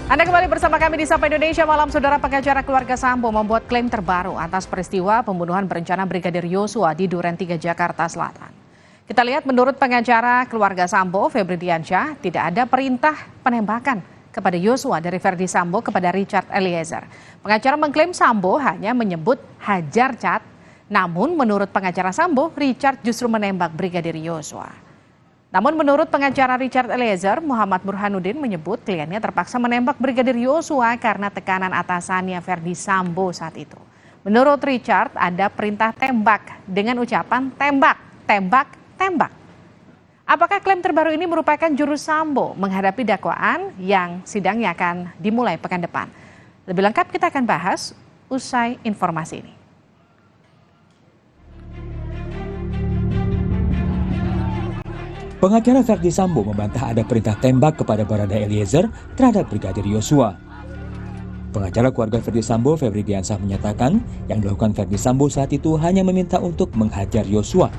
Anda kembali bersama kami di Sapa Indonesia Malam. Saudara, pengacara keluarga Sambo membuat klaim terbaru atas peristiwa pembunuhan berencana Brigadir Yosua di Duren 3 Jakarta Selatan. Kita lihat, menurut pengacara keluarga Sambo, Febri Diansyah, tidak ada perintah penembakan kepada Yosua dari Verdi Sambo kepada Richard Eliezer. Pengacara mengklaim Sambo hanya menyebut hajar cat, namun menurut pengacara Sambo, Richard justru menembak Brigadir Yosua. Namun menurut pengacara Richard Eliezer, Muhammad Burhanuddin menyebut kliennya terpaksa menembak Brigadir Yosua karena tekanan atasannya Verdi Sambo saat itu. Menurut Richard, ada perintah tembak dengan ucapan tembak, tembak, tembak. Apakah klaim terbaru ini merupakan jurus Sambo menghadapi dakwaan yang sidangnya akan dimulai pekan depan? Lebih lengkap kita akan bahas usai informasi ini. Pengacara Verdi Sambo membantah ada perintah tembak kepada Barada Eliezer terhadap Brigadir Yosua. Pengacara keluarga Verdi Sambo, Febri Diansyah, menyatakan yang dilakukan Verdi Sambo saat itu hanya meminta untuk menghajar Yosua.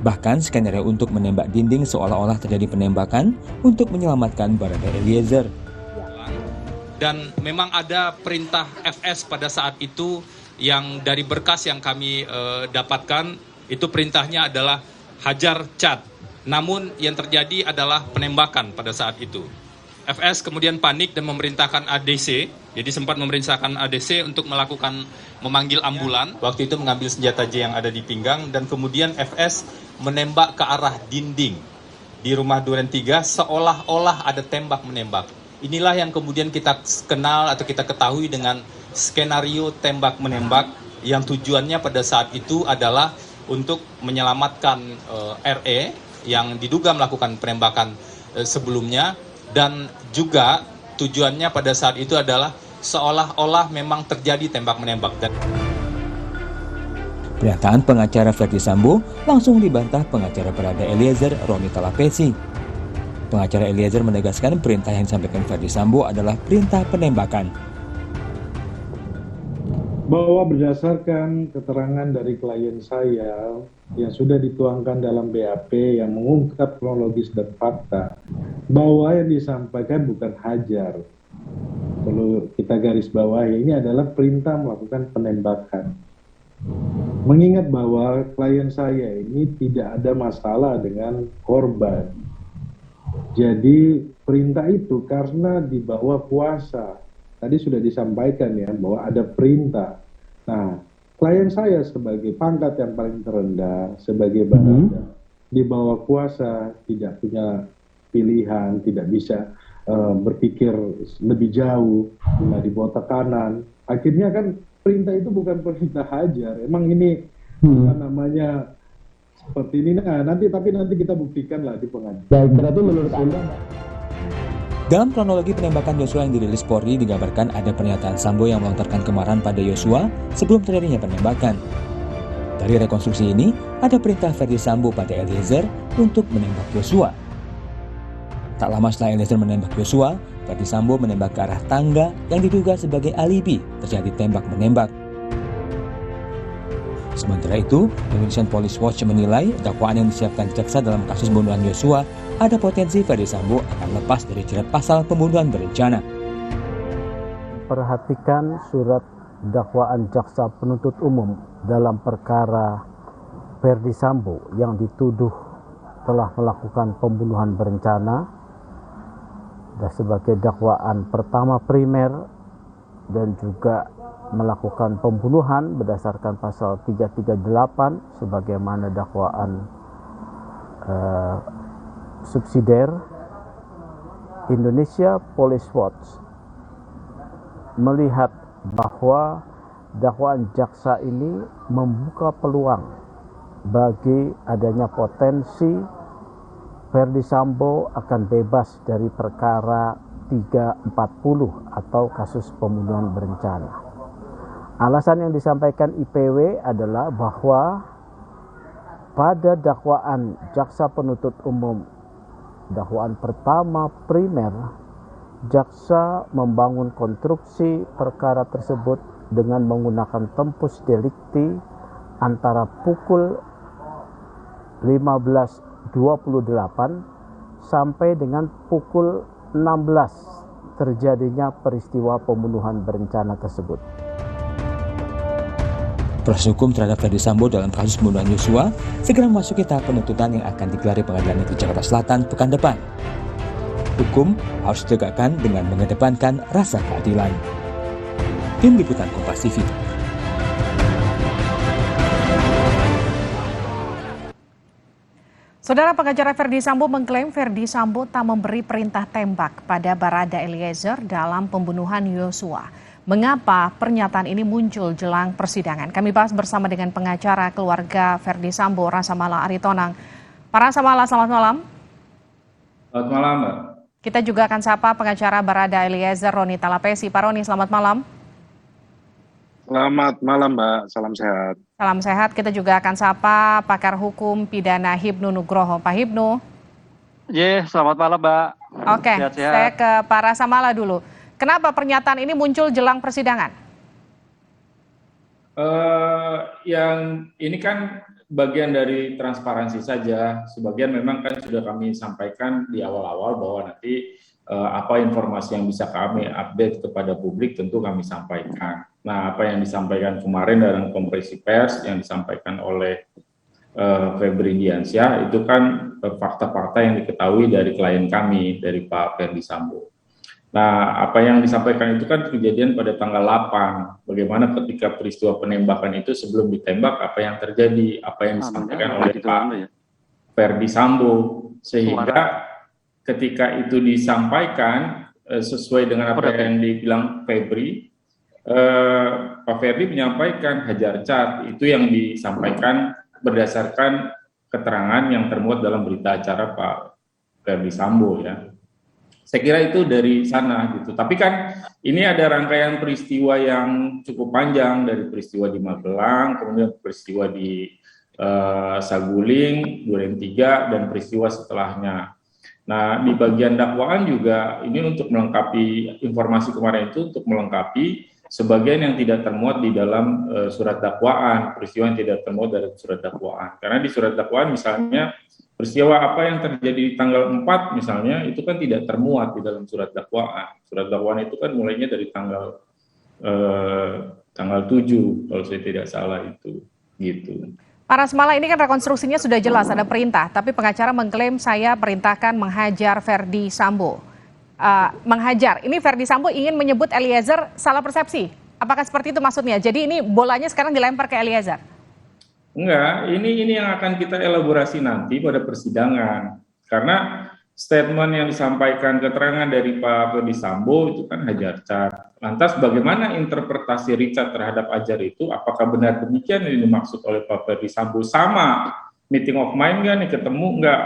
Bahkan skenario untuk menembak dinding seolah-olah terjadi penembakan untuk menyelamatkan Barada Eliezer. Dan memang ada perintah FS pada saat itu yang dari berkas yang kami dapatkan, itu perintahnya adalah hajar cat. Namun yang terjadi adalah penembakan pada saat itu. FS kemudian panik dan memerintahkan ADC, jadi sempat memerintahkan ADC untuk memanggil ambulan. Waktu itu mengambil senjata J yang ada di pinggang dan kemudian FS menembak ke arah dinding di rumah Duren 3 seolah-olah ada tembak menembak. Inilah yang kemudian kita kenal atau kita ketahui dengan skenario tembak menembak yang tujuannya pada saat itu adalah untuk menyelamatkan RE yang diduga melakukan penembakan sebelumnya, dan juga tujuannya pada saat itu adalah seolah-olah memang terjadi tembak-menembak. Pernyataan pengacara Verdi Sambo langsung dibantah pengacara Barada Eliezer, Roni Talapesi. Pengacara Eliezer menegaskan perintah yang disampaikan Verdi Sambo adalah perintah penembakan. Bahwa berdasarkan keterangan dari klien saya yang sudah dituangkan dalam BAP yang mengungkap kronologis dan fakta, bahwa yang disampaikan bukan hajar. Perlu kita garis bawahi, ini adalah perintah melakukan penembakan. Mengingat bahwa klien saya ini tidak ada masalah dengan korban. Jadi perintah itu karena di bawah kuasa. Tadi sudah disampaikan ya bahwa ada perintah. Nah, klien saya sebagai pangkat yang paling terendah, sebagai barada, di bawah kuasa, tidak punya pilihan, tidak bisa berpikir lebih jauh, di bawah tekanan. Akhirnya kan perintah itu bukan perintah hajar. Emang ini apa namanya seperti ini. Nah, nanti kita buktikan lah di pengadilan. Baik, berarti menurut Anda, dalam kronologi penembakan Yosua yang dirilis Polri digambarkan ada pernyataan Sambo yang melontarkan kemarahan pada Yosua sebelum terjadinya penembakan. Dari rekonstruksi ini, ada perintah Verdi Sambo pada Eliezer untuk menembak Yosua. Tak lama setelah Eliezer menembak Yosua, Verdi Sambo menembak ke arah tangga yang diduga sebagai alibi terjadi tembak-menembak. Sementara itu, Indonesian Police Watch menilai dakwaan yang disiapkan jaksa dalam kasus pembunuhan Yosua ada potensi Verdi Sambo akan lepas dari jerat pasal pembunuhan berencana. perhatikan surat dakwaan jaksa penuntut umum dalam perkara Verdi Sambo yang dituduh telah melakukan pembunuhan berencana dan sebagai dakwaan pertama primer dan juga melakukan pembunuhan berdasarkan pasal 338 sebagaimana dakwaan subsidiar. Indonesia Police Watch melihat bahwa dakwaan jaksa ini membuka peluang bagi adanya potensi Verdi Sambo akan bebas dari perkara 340 atau kasus pembunuhan berencana. Alasan yang disampaikan IPW adalah bahwa pada dakwaan jaksa penuntut umum, dakwaan pertama primer, jaksa membangun konstruksi perkara tersebut dengan menggunakan tempus delicti antara pukul 15.28 sampai dengan pukul 16 terjadinya peristiwa pembunuhan berencana tersebut. Proses hukum terhadap Ferdi Sambo dalam kasus pembunuhan Yosua segera memasuki tahap penuntutan yang akan digelar di Pengadilan Negeri Jakarta Selatan pekan depan. Hukum harus ditegakkan dengan mengedepankan rasa keadilan. Tim Liputan Kompas TV. Saudara pengacara Ferdi Sambo mengklaim Ferdi Sambo tak memberi perintah tembak pada Barada Eliezer dalam pembunuhan Yosua. Mengapa pernyataan ini muncul jelang persidangan? Kami bahas bersama dengan pengacara keluarga Ferdi Sambo, Rasamala Aritonang. Pak Rasamala, selamat malam. Selamat malam, Mbak. Kita juga akan sapa pengacara Barada Eliezer, Roni Talapesi. Pak Roni, selamat malam. Selamat malam, Mbak. Salam sehat. Salam sehat. Kita juga akan sapa pakar hukum pidana Hibnu Nugroho. Pak Hibnu. Selamat malam, Mbak. Oke, Sehat-sehat. saya ke Pak Rasamala dulu. Kenapa pernyataan ini muncul jelang persidangan? Yang ini kan bagian dari transparansi saja. Sebagian memang kan sudah kami sampaikan di awal-awal bahwa nanti apa informasi yang bisa kami update kepada publik tentu kami sampaikan. Nah, apa yang disampaikan kemarin dalam konferensi pers yang disampaikan oleh Febri Diansyah itu kan fakta-fakta yang diketahui dari klien kami, dari Pak Ferdi Sambo. Nah, apa yang disampaikan itu kan kejadian pada tanggal 8. Bagaimana ketika peristiwa penembakan itu sebelum ditembak, apa yang terjadi, apa yang disampaikan oleh Pak Ferdi Sambo. Sehingga ketika itu disampaikan sesuai dengan apa yang dibilang Febri, Pak Ferdi menyampaikan hajar cat, itu yang disampaikan berdasarkan keterangan yang termuat dalam berita acara Pak Ferdi Sambo ya. Saya kira itu dari sana gitu. Tapi kan ini ada rangkaian peristiwa yang cukup panjang, dari peristiwa di Magelang, kemudian peristiwa di Saguling, Duren 3, dan peristiwa setelahnya. Nah, di bagian dakwaan juga ini untuk melengkapi informasi kemarin itu, untuk melengkapi sebagian yang tidak termuat di dalam surat dakwaan, peristiwa yang tidak termuat dari surat dakwaan. Karena di surat dakwaan misalnya peristiwa apa yang terjadi di tanggal 4 misalnya itu kan tidak termuat di dalam surat dakwaan. Surat dakwaan itu kan mulainya dari tanggal 7 kalau saya tidak salah itu gitu. Pak Rasamala, ini kan rekonstruksinya sudah jelas ada perintah, tapi pengacara mengklaim saya perintahkan menghajar Ferdi Sambo. Menghajar, ini Ferdi Sambo ingin menyebut Eliezer salah persepsi. Apakah seperti itu maksudnya? Jadi ini bolanya sekarang dilempar ke Eliezer? Enggak, ini yang akan kita elaborasi nanti pada persidangan. Karena statement yang disampaikan keterangan dari Pak Ferdi Sambo itu kan hajar cat. Lantas bagaimana interpretasi Richard terhadap hajar itu? Apakah benar demikian yang dimaksud oleh Pak Ferdi Sambo? Sama meeting of mind nggak nih, ketemu nggak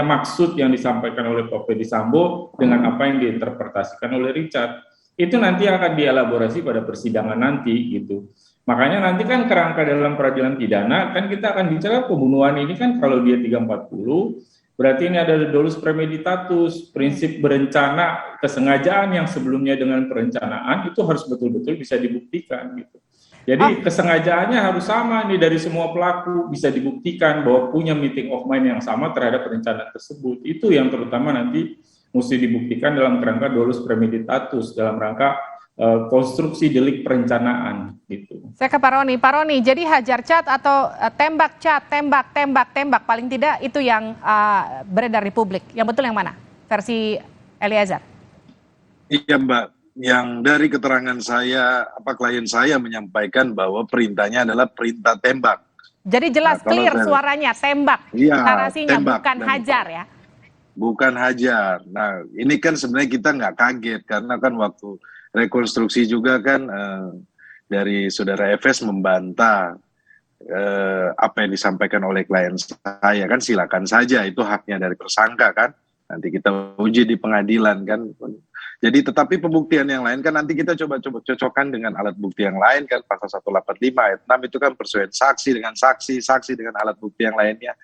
maksud yang disampaikan oleh Pak Ferdi Sambo dengan apa yang diinterpretasikan oleh Richard? Itu nanti akan dielaborasi pada persidangan nanti gitu. Makanya nanti kan kerangka dalam peradilan pidana kan kita akan bicara pembunuhan ini kan kalau dia 340 berarti ini ada dolus premeditatus, prinsip berencana, kesengajaan yang sebelumnya dengan perencanaan itu harus betul-betul bisa dibuktikan gitu. Jadi kesengajaannya harus sama nih dari semua pelaku, bisa dibuktikan bahwa punya meeting of mind yang sama terhadap perencanaan tersebut. Itu yang terutama nanti mesti dibuktikan dalam kerangka dolus premeditatus, dalam rangka konstruksi delik perencanaan gitu. Saya ke Pak Roni. Pak Roni, jadi hajar cat atau tembak cat, tembak, paling tidak itu yang beredar di publik. Yang betul yang mana? Versi Eliezer? Iya, Mbak. Yang dari keterangan saya, klien saya menyampaikan bahwa perintahnya adalah perintah tembak. Jadi jelas clear suaranya, tembak. Iya, narasinya tembak, bukan hajar ya? Bukan hajar. Nah, ini kan sebenarnya kita nggak kaget karena kan waktu rekonstruksi juga kan dari saudara FS membantah apa yang disampaikan oleh klien saya, kan silakan saja, itu haknya dari tersangka kan, nanti kita uji di pengadilan kan. Jadi tetapi pembuktian yang lain kan nanti kita coba cocokkan dengan alat bukti yang lain kan, pasal 185 ayat 6 itu kan persesuaian saksi dengan saksi dengan alat bukti yang lainnya.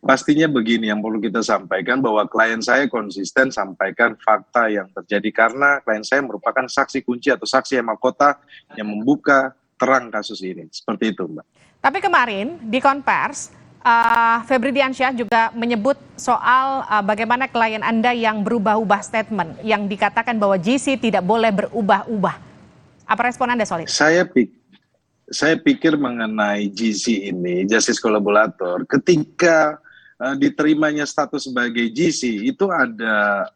Pastinya begini yang perlu kita sampaikan, bahwa klien saya konsisten sampaikan fakta yang terjadi karena klien saya merupakan saksi kunci atau saksi yang mahkota yang membuka terang kasus ini. Seperti itu, Mbak. Tapi kemarin di konvers, Febri Diansyah juga menyebut soal bagaimana klien Anda yang berubah-ubah statement, yang dikatakan bahwa GC tidak boleh berubah-ubah. Apa respon Anda soal itu? Saya pikir mengenai GC ini, Justice Collaborator, ketika diterimanya status sebagai GC itu ada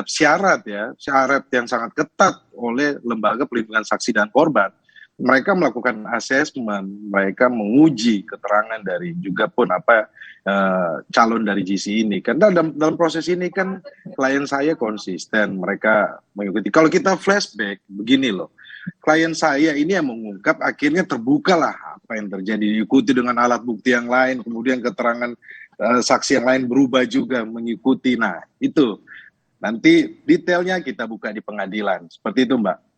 syarat yang sangat ketat oleh Lembaga Perlindungan Saksi dan Korban. Mereka melakukan asesmen, mereka menguji keterangan dari juga pun calon dari GC ini. Karena dalam proses ini kan klien saya konsisten, mereka mengikuti. Kalau kita flashback, begini loh, klien saya ini yang mengungkap, akhirnya terbukalah apa yang terjadi, diikuti dengan alat bukti yang lain, kemudian keterangan saksi yang lain berubah juga mengikuti. Nah, itu nanti detailnya kita buka di pengadilan, seperti itu Mbak.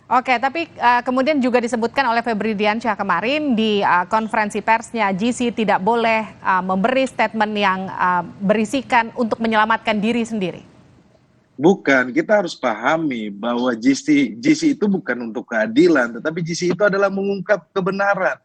Oke, tapi kemudian juga disebutkan oleh Febri Diansyah kemarin di konferensi persnya, GC tidak boleh memberi statement yang berisikan untuk menyelamatkan diri sendiri. Bukan, kita harus pahami bahwa GC itu bukan untuk keadilan, tetapi GC itu adalah mengungkap kebenaran.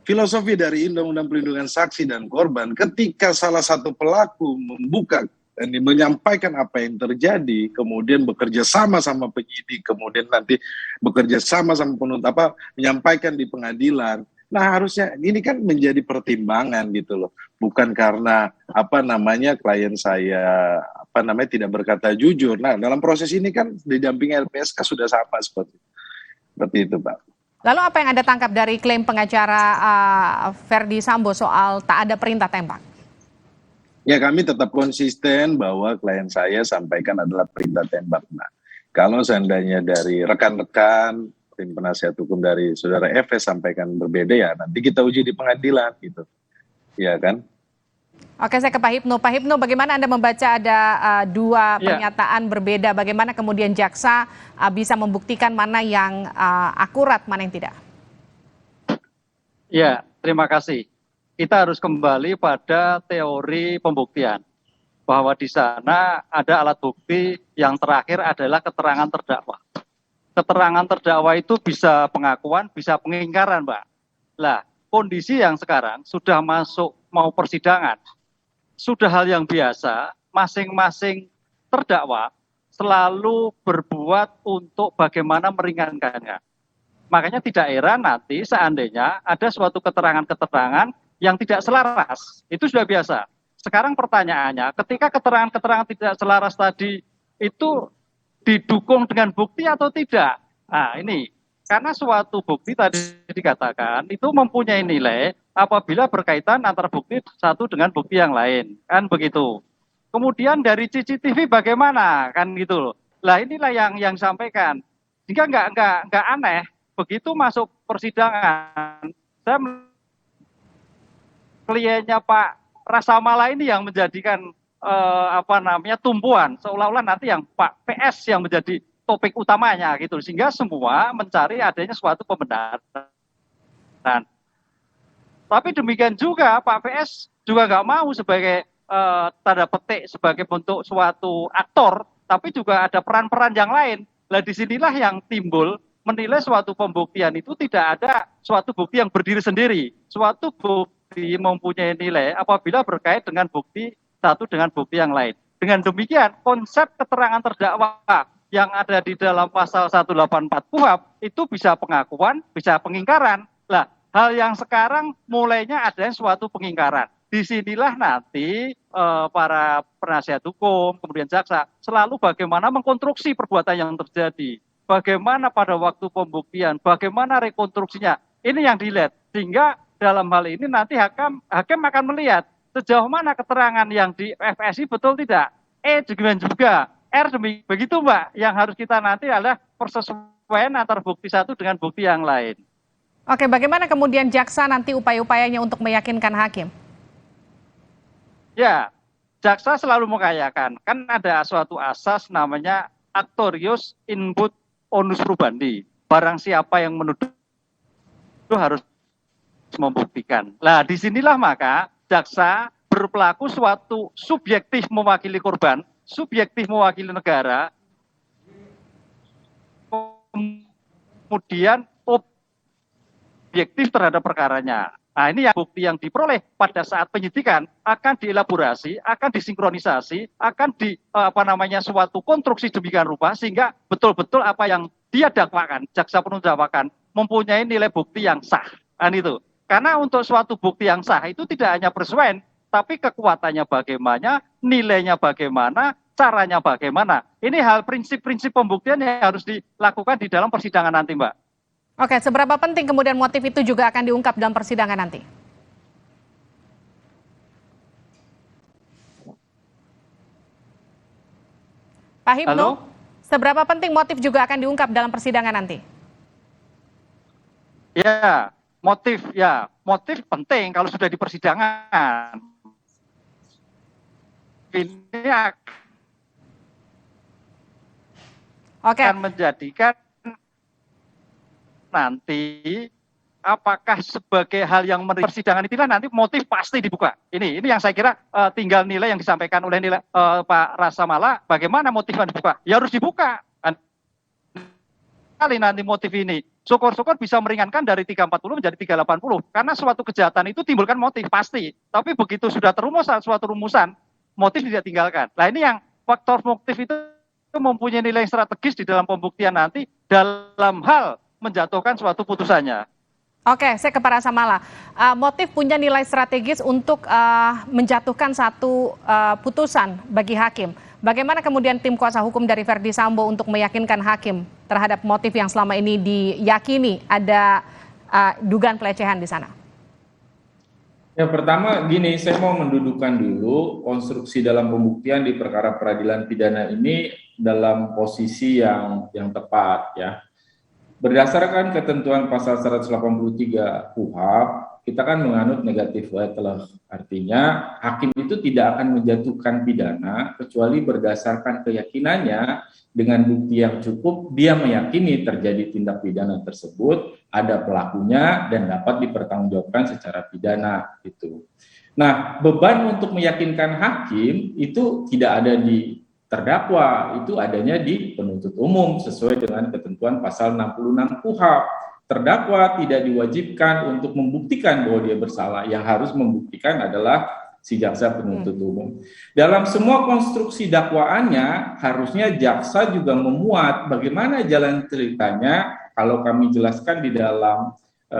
Filosofi dari Undang-Undang Perlindungan Saksi dan Korban, ketika salah satu pelaku membuka dan menyampaikan apa yang terjadi, kemudian bekerja sama penyidik, kemudian nanti bekerja sama penuntut, menyampaikan di pengadilan. Nah, harusnya ini kan menjadi pertimbangan gitu loh. Bukan karena klien saya tidak berkata jujur. Nah, dalam proses ini kan didampingi LPSK sudah sama seperti itu, Pak. Lalu apa yang Anda tangkap dari klaim pengacara Verdi Sambo soal tak ada perintah tembak? Ya, kami tetap konsisten bahwa klien saya sampaikan adalah perintah tembak. Nah, kalau seandainya dari rekan-rekan tim penasihat hukum dari saudara FS sampaikan berbeda, ya nanti kita uji di pengadilan gitu. Ya kan? Oke, saya ke Pak Hipnu. Pak Hipnu, bagaimana Anda membaca ada dua pernyataan berbeda? Bagaimana kemudian jaksa bisa membuktikan mana yang akurat, mana yang tidak? Ya, terima kasih. Kita harus kembali pada teori pembuktian, bahwa di sana ada alat bukti yang terakhir adalah keterangan terdakwa. Keterangan terdakwa itu bisa pengakuan, bisa pengingkaran, Mbak. Lah, kondisi yang sekarang sudah masuk mau persidangan, sudah hal yang biasa, masing-masing terdakwa selalu berbuat untuk bagaimana meringankannya. Makanya tidak heran nanti seandainya ada suatu keterangan-keterangan yang tidak selaras, itu sudah biasa. Sekarang pertanyaannya, ketika keterangan-keterangan tidak selaras tadi itu didukung dengan bukti atau tidak? Nah, ini karena suatu bukti tadi dikatakan itu mempunyai nilai apabila berkaitan antara bukti satu dengan bukti yang lain, kan begitu. Kemudian dari CCTV bagaimana, kan gitu loh. Lah inilah yang sampaikan. Sehingga nggak aneh begitu masuk persidangan. Saya kliennya Pak Rasamala ini yang menjadikan tumpuan, seolah-olah nanti yang Pak PS yang menjadi topik utamanya gitu, sehingga semua mencari adanya suatu pembenaran. Tapi demikian juga Pak PS juga nggak mau sebagai tanda petik sebagai bentuk suatu aktor, tapi juga ada peran-peran yang lain. Lah disinilah yang timbul menilai suatu pembuktian itu tidak ada suatu bukti yang berdiri sendiri, suatu bukti mempunyai nilai apabila berkait dengan bukti satu dengan bukti yang lain. Dengan demikian, konsep keterangan terdakwa yang ada di dalam pasal 184 KUHP itu bisa pengakuan, bisa pengingkaran. Lah, hal yang sekarang mulainya ada suatu pengingkaran. Disinilah nanti para penasihat hukum, kemudian jaksa, selalu bagaimana mengkonstruksi perbuatan yang terjadi. Bagaimana pada waktu pembuktian, bagaimana rekonstruksinya. Ini yang dilihat. Sehingga dalam hal ini nanti hakim akan melihat sejauh mana keterangan yang di FSI betul tidak. Demikian juga R begitu Mbak. Yang harus kita nanti adalah persesuaian antara bukti satu dengan bukti yang lain. Oke, bagaimana kemudian jaksa nanti upaya-upayanya untuk meyakinkan hakim? Ya, jaksa selalu mengayakan. Kan ada suatu asas namanya actorius input onus probandi. Barang siapa yang menuduh itu harus membuktikan. Nah, disinilah maka jaksa berperilaku suatu subjektif mewakili korban, subjektif mewakili negara, kemudian objektif terhadap perkaranya. Nah, ini yang bukti yang diperoleh pada saat penyidikan akan dielaborasi, akan disinkronisasi, akan suatu konstruksi demikian rupa sehingga betul-betul apa yang dia dakwakan, jaksa penuntut dakwakan mempunyai nilai bukti yang sah. Kan itu. Karena untuk suatu bukti yang sah itu tidak hanya persuasian, tapi kekuatannya bagaimana, nilainya bagaimana, caranya bagaimana. Ini hal prinsip-prinsip pembuktian yang harus dilakukan di dalam persidangan nanti, Mbak. Oke, seberapa penting kemudian motif itu juga akan diungkap dalam persidangan nanti? Pak Hipnu, seberapa penting motif juga akan diungkap dalam persidangan nanti? Ya, motif penting kalau sudah di persidangan. Ini akan menjadikan nanti apakah sebagai hal yang persidangan itulah nanti motif pasti dibuka. Ini yang saya kira tinggal nilai yang disampaikan oleh Pak Rasa Mala, bagaimana motif yang dibuka? Ya harus dibuka. Kali nanti motif ini, syukur-syukur bisa meringankan dari 340 menjadi 380. Karena suatu kejahatan itu timbulkan motif pasti. Tapi begitu sudah terumus suatu rumusan, motif tidak tinggalkan. Nah ini yang faktor motif itu mempunyai nilai strategis di dalam pembuktian nanti dalam hal menjatuhkan suatu putusannya. Oke, saya ke Pak Rasa Mala. Motif punya nilai strategis untuk menjatuhkan satu putusan bagi hakim. Bagaimana kemudian tim kuasa hukum dari Verdi Sambo untuk meyakinkan hakim terhadap motif yang selama ini diyakini ada dugaan pelecehan di sana? Ya, pertama gini, saya mau mendudukan dulu konstruksi dalam pembuktian di perkara peradilan pidana ini dalam posisi yang tepat ya. Berdasarkan ketentuan pasal 183 KUHP, kita kan menganut negatif letter. Artinya hakim itu tidak akan menjatuhkan pidana kecuali berdasarkan keyakinannya dengan bukti yang cukup dia meyakini terjadi tindak pidana tersebut, ada pelakunya dan dapat dipertanggungjawabkan secara pidana itu. Nah, beban untuk meyakinkan hakim itu tidak ada di terdakwa, itu adanya di penuntut umum sesuai dengan ketentuan pasal 66 KUHP. Terdakwa tidak diwajibkan untuk membuktikan bahwa dia bersalah, yang harus membuktikan adalah si jaksa penuntut umum. Dalam semua konstruksi dakwaannya, harusnya jaksa juga memuat bagaimana jalan ceritanya. Kalau kami jelaskan di dalam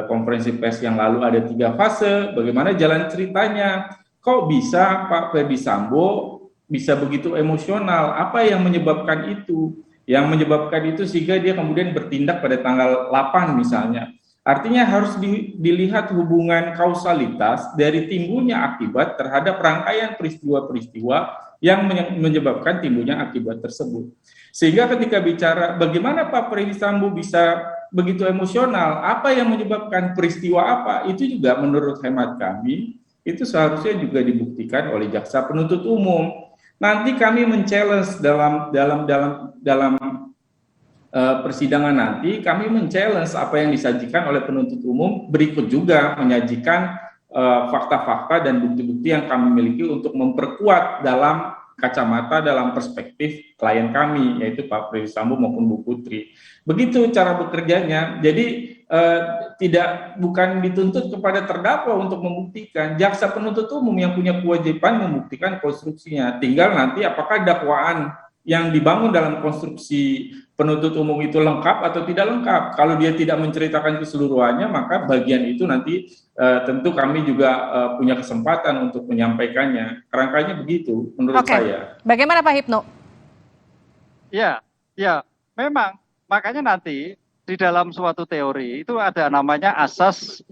konferensi pers yang lalu ada 3 fase, bagaimana jalan ceritanya. Kok bisa Pak Verdi Sambo bisa begitu emosional? Apa yang menyebabkan itu? Yang menyebabkan itu sehingga dia kemudian bertindak pada tanggal 8 misalnya. Artinya harus dilihat hubungan kausalitas dari timbulnya akibat terhadap rangkaian peristiwa-peristiwa yang menyebabkan timbulnya akibat tersebut. Sehingga ketika bicara bagaimana Pak Verdi Sambo bisa begitu emosional, apa yang menyebabkan peristiwa apa, itu juga menurut hemat kami, itu seharusnya juga dibuktikan oleh jaksa penuntut umum. Nanti kami men-challenge dalam persidangan nanti, kami men-challenge apa yang disajikan oleh penuntut umum, berikut juga menyajikan fakta-fakta dan bukti-bukti yang kami miliki untuk memperkuat dalam kacamata, dalam perspektif klien kami, yaitu Pak Verdi Sambo maupun Bu Putri. Begitu cara bekerjanya. Jadi bukan dituntut kepada terdakwa untuk membuktikan, jaksa penuntut umum yang punya kewajiban membuktikan konstruksinya. Tinggal nanti apakah dakwaan yang dibangun dalam konstruksi penuntut umum itu lengkap atau tidak lengkap. Kalau dia tidak menceritakan keseluruhannya, maka bagian itu nanti tentu kami juga punya kesempatan untuk menyampaikannya. Kerangkanya begitu menurut saya. Bagaimana Pak Hipnu? Ya, memang makanya nanti di dalam suatu teori itu ada namanya asas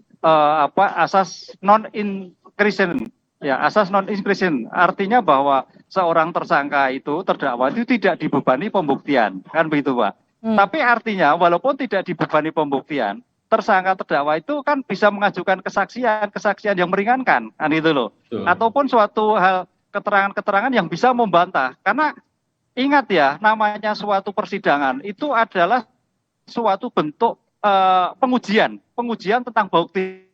asas non-incretion. Ya, asas non-incretion artinya bahwa seorang tersangka itu terdakwa itu tidak dibebani pembuktian, kan begitu Pak. Tapi artinya walaupun tidak dibebani pembuktian, tersangka terdakwa itu kan bisa mengajukan kesaksian yang meringankan, kan itu loh. Ataupun suatu hal keterangan-keterangan yang bisa membantah. Karena ingat ya, namanya suatu persidangan itu adalah suatu bentuk pengujian tentang bukti,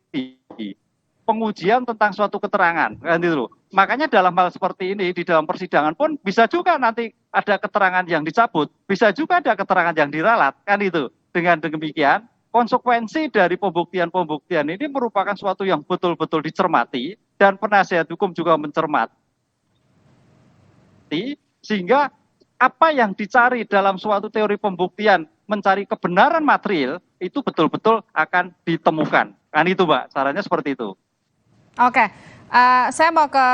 pengujian tentang suatu keterangan, kan itu loh. Makanya dalam hal seperti ini di dalam persidangan pun bisa juga nanti ada keterangan yang dicabut, bisa juga ada keterangan yang diralat, kan itu. Dengan demikian konsekuensi dari pembuktian-pembuktian ini merupakan suatu yang betul-betul dicermati dan penasihat hukum juga mencermati, sehingga apa yang dicari dalam suatu teori pembuktian mencari kebenaran material itu betul-betul akan ditemukan. Kan itu Mbak, caranya seperti itu. Oke, saya mau ke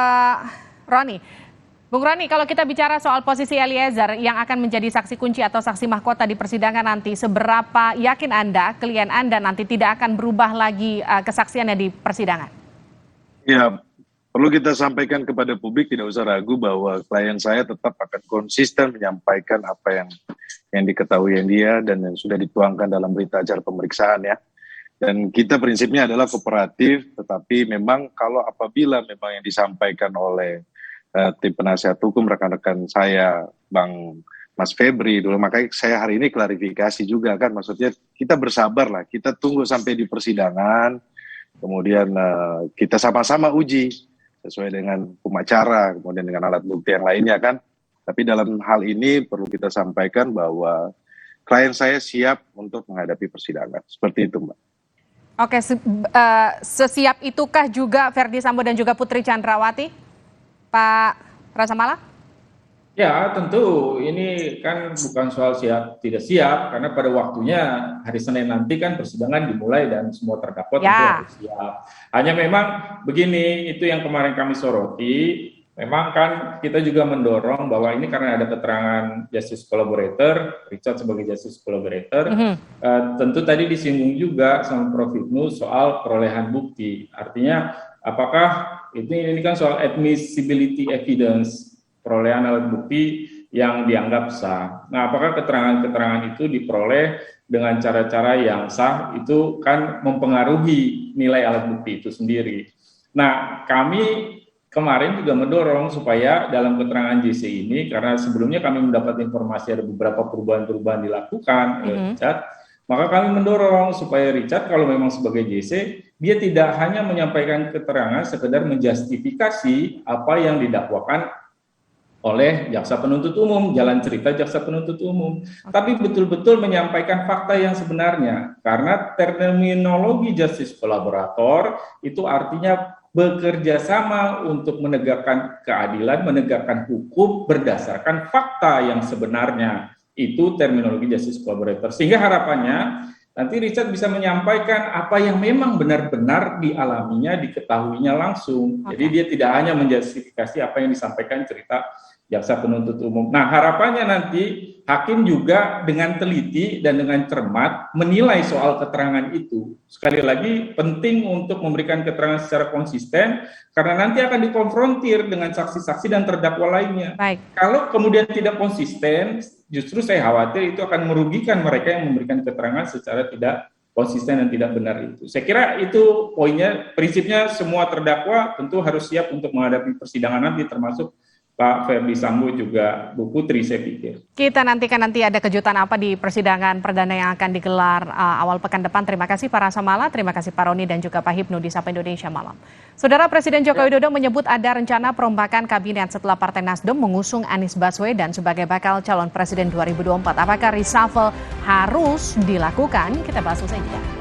Roni. Bung Roni, kalau kita bicara soal posisi Eliezer yang akan menjadi saksi kunci atau saksi mahkota di persidangan nanti, seberapa yakin Anda, klien Anda nanti tidak akan berubah lagi kesaksiannya di persidangan? Ya, perlu kita sampaikan kepada publik, tidak usah ragu bahwa klien saya tetap akan konsisten menyampaikan apa yang diketahui dia dan yang sudah dituangkan dalam berita acara pemeriksaan ya. Dan kita prinsipnya adalah kooperatif, tetapi memang kalau apabila memang yang disampaikan oleh tim penasihat hukum rekan-rekan saya, Mas Febri dulu, makanya saya hari ini klarifikasi juga kan, maksudnya kita bersabar lah, kita tunggu sampai di persidangan, kemudian kita sama-sama uji sesuai dengan hukum acara, kemudian dengan alat bukti yang lainnya kan. Tapi dalam hal ini perlu kita sampaikan bahwa klien saya siap untuk menghadapi persidangan, seperti itu Mbak. Oke, sesiap itukah juga Verdi Sambo dan juga Putri Chandrawati? Pak Rasa Mala? Ya tentu ini kan bukan soal siap tidak siap, karena pada waktunya hari Senin nanti kan persidangan dimulai dan semua terdakwa tentu harus siap. Hanya memang begini, itu yang kemarin kami soroti, memang kan kita juga mendorong bahwa ini karena ada keterangan justice collaborator, Richard sebagai justice collaborator, tentu tadi disinggung juga sama Prof. Ibnu soal perolehan bukti. Artinya apakah ini kan soal admissibility evidence, perolehan alat bukti yang dianggap sah. Nah, apakah keterangan-keterangan itu diperoleh dengan cara-cara yang sah, itu kan mempengaruhi nilai alat bukti itu sendiri. Nah, kami kemarin juga mendorong supaya dalam keterangan JC ini, karena sebelumnya kami mendapat informasi ada beberapa perubahan-perubahan dilakukan Richard, maka kami mendorong supaya Richard kalau memang sebagai JC, dia tidak hanya menyampaikan keterangan sekedar menjustifikasi apa yang didakwakan oleh jaksa penuntut umum, jalan cerita jaksa penuntut umum, tapi betul-betul menyampaikan fakta yang sebenarnya, karena terminologi justice collaborator itu artinya bekerja sama untuk menegakkan keadilan, menegakkan hukum berdasarkan fakta yang sebenarnya. Itu terminologi justice collaborator. Sehingga harapannya nanti Richard bisa menyampaikan apa yang memang benar-benar dialaminya, diketahuinya langsung. Jadi dia tidak hanya menjustifikasi apa yang disampaikan cerita jaksa penuntut umum. Nah, harapannya nanti hakim juga dengan teliti dan dengan cermat menilai soal keterangan itu. Sekali lagi penting untuk memberikan keterangan secara konsisten, karena nanti akan dikonfrontir dengan saksi-saksi dan terdakwa lainnya. Baik. Kalau kemudian tidak konsisten, justru saya khawatir itu akan merugikan mereka yang memberikan keterangan secara tidak konsisten dan tidak benar itu. Saya kira itu poinnya, prinsipnya semua terdakwa tentu harus siap untuk menghadapi persidangan nanti, termasuk Pak Verdi Sambo juga Bu Putri, saya pikir. Kita nantikan nanti ada kejutan apa di persidangan perdana yang akan digelar awal pekan depan. Terima kasih Pak Rasa Mala, terima kasih Pak Roni dan juga Pak Hipnu di Sapa Indonesia Malam. Saudara, Presiden Joko Widodo menyebut ada rencana perombakan kabinet setelah Partai Nasdem mengusung Anies Baswedan sebagai bakal calon presiden 2024. Apakah reshuffle harus dilakukan? Kita bahas usai jeda.